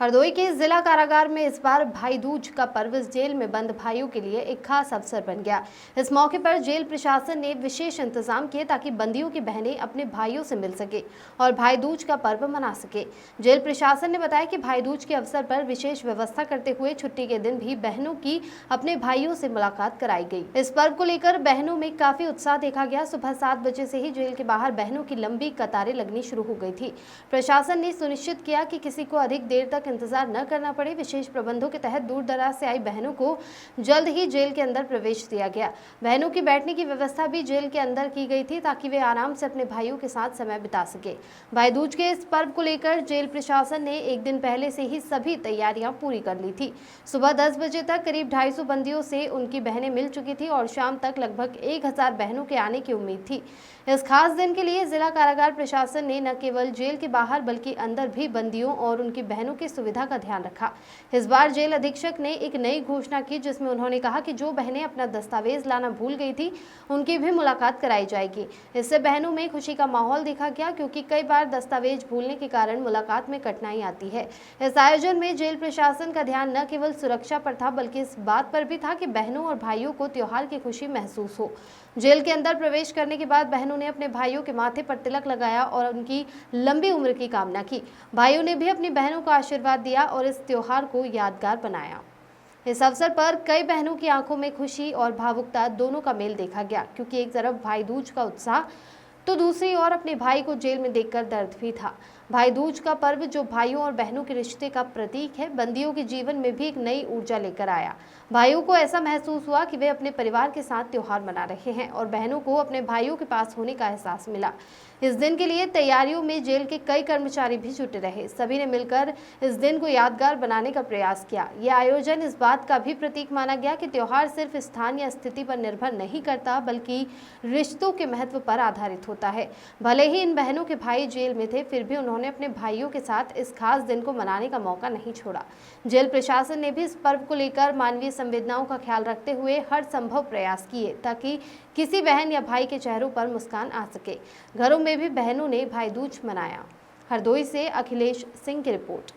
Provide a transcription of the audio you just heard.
हरदोई के जिला कारागार में इस बार भाई दूज का पर्व जेल में बंद भाइयों के लिए एक खास अवसर बन गया। इस मौके पर जेल प्रशासन ने विशेष इंतजाम किए ताकि बंदियों की बहनें अपने भाइयों से मिल सके और भाई दूज का पर्व मना सके। जेल प्रशासन ने बताया कि भाई दूज के अवसर पर विशेष व्यवस्था करते हुए छुट्टी के दिन भी बहनों की अपने भाइयों से मुलाकात कराई गई। इस पर्व को लेकर बहनों में काफी उत्साह देखा गया। सुबह 7 बजे से ही जेल के बाहर बहनों की लंबी कतारें लगनी शुरू हो गई थी। प्रशासन ने सुनिश्चित किया कि किसी को अधिक देर तक इंतजार न करना पड़े। विशेष प्रबंधों के तहत दूर दराज से आई बहनों को जल्द ही जेल के अंदर प्रवेश दिया गया। बहनों की बैठने की व्यवस्था भी जेल के अंदर की गई थी ताकि वे आराम से अपने भाइयों के साथ समय बिता सके। भाई दूज के इस पर्व को लेकर जेल प्रशासन ने एक दिन पहले से ही सभी तैयारियां पूरी कर ली थी। सुबह 10 बजे तक करीब 250 बंदियों से उनकी बहनें मिल चुकी थी और शाम तक लगभग 1000 बहनों के आने की उम्मीद थी। इस खास दिन के लिए जिला कारागार प्रशासन ने न केवल जेल के बाहर बल्कि अंदर भी बंदियों और उनकी बहनों की सुविधा का ध्यान रखा। इस बार जेल अधीक्षक ने एक नई घोषणा की जिसमें उन्होंने कहा कि जो बहनें अपना दस्तावेज लाना भूल गई थी उनकी भी मुलाकात कराई जाएगी। इससे बहनों में खुशी का माहौल देखा गया क्योंकि कई बार दस्तावेज भूलने के कारण मुलाकात में कठिनाई आती है। इस आयोजन में जेल प्रशासन का ध्यान न केवल सुरक्षा पर था बल्कि इस बात पर भी था कि बहनों और भाइयों को त्योहार की खुशी महसूस हो। जेल के अंदर प्रवेश करने के बाद बहनों ने अपने भाइयों के माथे पर तिलक लगाया और उनकी लंबी उम्र की कामना की। भाइयों ने भी अपनी बहनों को आशीर्वाद दिया और इस त्योहार को यादगार बनाया। इस अवसर पर कई बहनों की आंखों में खुशी और भावुकता दोनों का मेल देखा गया क्योंकि एक तरफ भाई दूज का उत्साह तो दूसरी ओर अपने भाई को जेल में देखकर दर्द भी था। भाई दूज का पर्व जो भाइयों और बहनों के रिश्ते का प्रतीक है, बंदियों के जीवन में भी एक नई ऊर्जा लेकर आया। भाइयों को ऐसा महसूस हुआ कि वे अपने परिवार के साथ त्योहार मना रहे हैं और बहनों को अपने भाइयों के पास होने का एहसास मिला। इस दिन के लिए तैयारियों में जेल के कई कर्मचारी भी जुटे रहे। सभी ने मिलकर इस दिन को यादगार बनाने का प्रयास किया। यह आयोजन इस बात का भी प्रतीक माना गया कि त्योहार सिर्फ स्थान या स्थिति पर निर्भर नहीं करता बल्कि रिश्तों के महत्व पर आधारित होता है। भले ही इन बहनों के भाई जेल में थे, फिर भी उन्होंने अपने भाइयों के साथ इस खास दिन को मनाने का मौका नहीं छोड़ा। जेल प्रशासन ने भी इस पर्व को लेकर मानवीय संवेदनाओं का ख्याल रखते हुए हर संभव प्रयास किए ताकि किसी बहन या भाई के चेहरों पर मुस्कान आ सके। घरों में भी बहनों ने भाई दूज मनाया। हरदोई से अखिलेश सिंह की रिपोर्ट।